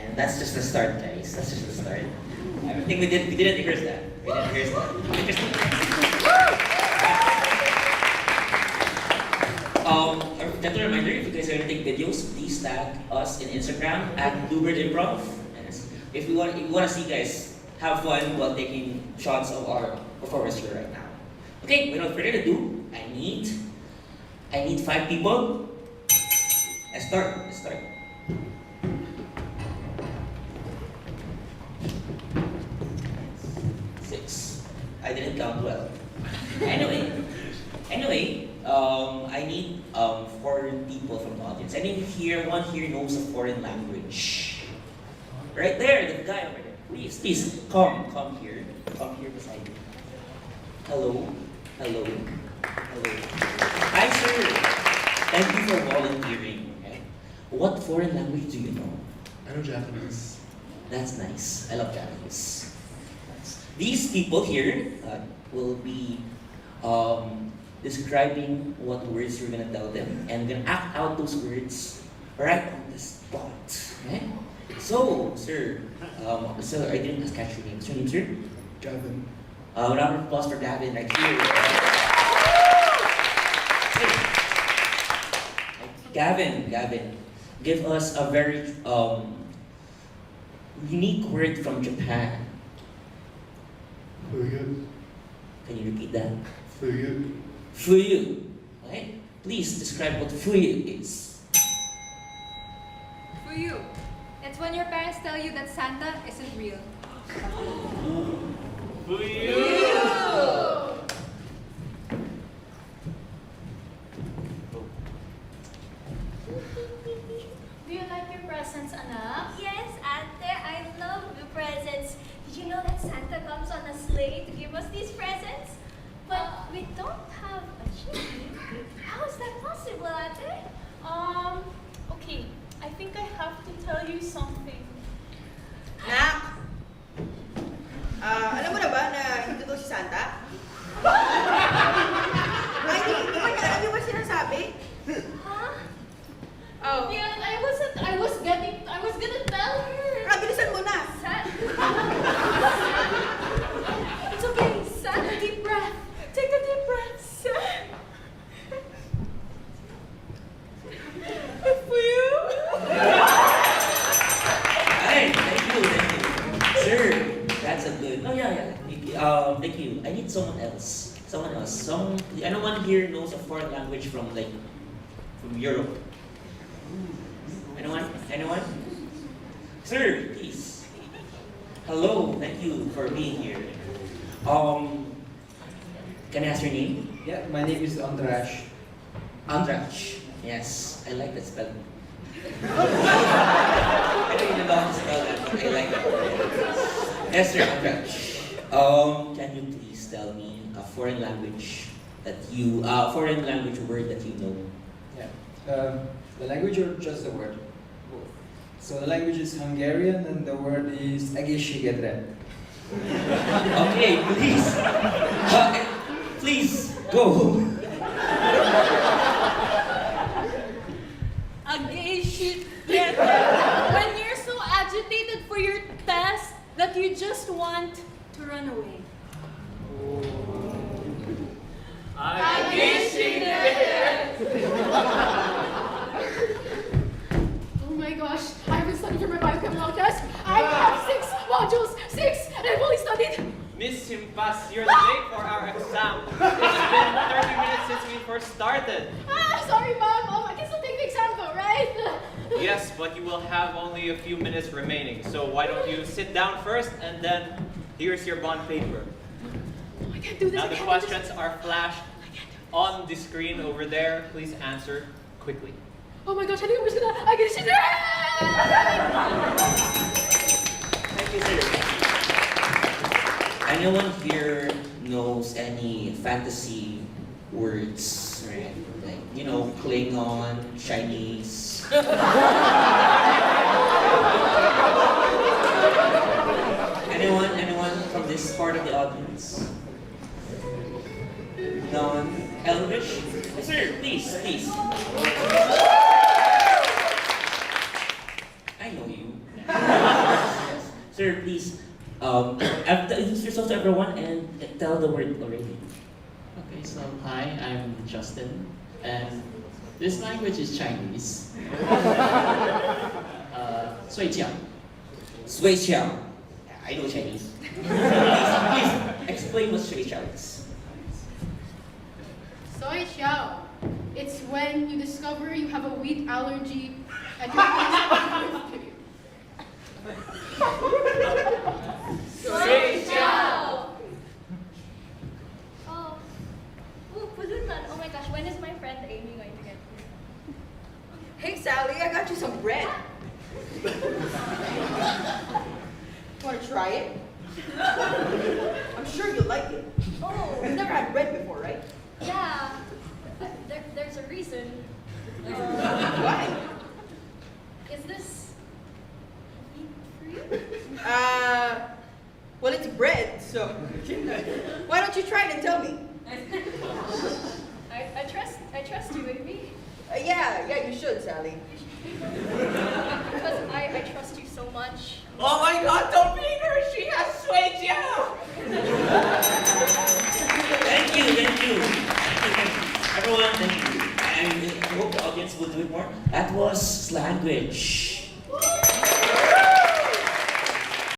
And that's just the start, guys. That's just the start. I think we didn't rehearse that. We didn't rehearse that. Interesting. A gentle reminder, if you guys are gonna take videos, please tag us in Instagram at Bluebird Improv. Yes. If you want to see guys have fun while taking shots of our performance here right now. Okay, without further ado, I need 5 people. Let's start. 6. I didn't count well. Anyway, I need 4 people from the audience. One here knows a foreign language. Right there, the guy over there. Please, come here. Come here beside me. Hello. Hi, sir. Thank you for volunteering. Okay. What foreign language do you know? I know Japanese. That's nice. I love Japanese. Nice. These people here will be describing what words you're gonna tell them, and gonna act out those words right on the spot. Okay? So, sir, I didn't catch your name. What's your name, sir? Gavin. Round of applause for Gavin right here. Gavin, give us a very unique word from Japan. Fuyu. Can you repeat that? Fuyu. Fuyu. Right? Please describe what fuyu is. For you, it's when your parents tell you that Santa isn't real. Do you like your presents, anak? Yes, ate. I love the presents. Did you know that Santa comes on a sleigh to give us these presents? But we don't have a chimney. How is that possible, ate? Okay. I think I have to tell you something. Nak! Alam mo na ba na hindi totoo si Santa? Ay, hindi ba niya alam yung ba sinasabi? Huh? Oh. Yeah, I was gonna tell her. Bilisan mo na! It's okay. Santa, deep breath. Take a deep breath. For you? Hey, thank you. Sir, that's a good. Oh yeah. Thank you. I need someone else. Anyone here knows a foreign language from Europe? Anyone? Sir, please. Hello. Thank you for being here. Can I ask your name? Yeah, my name is Andrash. Andrach. Yes, I like that spelling. I don't even know how to spell that. I like it. Yes, sir, Andrach. Can you please tell me a foreign language word that you know? Yeah. The language or just the word? Both. So the language is Hungarian and the word is egészségedre. Okay, please. Please, go. When you're so agitated for your test that you just want to run away. Oh my gosh, I haven't studied for my biochemical test. I have 6 modules, 6, and I've only studied. Miss Simpas, you're late for our exam. It's been 30 minutes since we first started. Sorry, Mom. I can still take the exam though, right? Yes, but you will have only a few minutes remaining. So why don't you sit down first, and then here's your bond paper. I can't do this. Now the questions are flashed on the screen over there. Please answer quickly. Oh my gosh, I think I'm just gonna. I get shit. Thank you, sir. Anyone here knows any fantasy words, right? Like, Klingon, Chinese. Anyone from this part of the audience? None? Elvish? Yes, sir, please. I know you. Sir, please, introduce yourself to everyone and tell the word already. Okay, so hi, I'm Justin, and this language is Chinese. 睡觉. Sui Xiao. I know Chinese. Please, explain what Sui Xiao is. Soy xiao. It's when you discover you have a wheat allergy and you're faced Soy Chow! Oh. Ooh, pulutan. Oh my gosh, when is my friend Amy going to get here? Hey, Sally, I got you some bread. Want to try it? I'm sure you'll like it. Oh, You've never had bread before, right? yeah. There's a reason. Why? Is this meat-free? Well, it's bread, so why don't you try it and tell me? I trust you, Amy. Yeah, you should, Sally. Because I trust you so much. Oh my god, don't beat her! She has sui jiao! Thank you. Everyone, thank you. And I hope the audience will do it more. That was Slanguage.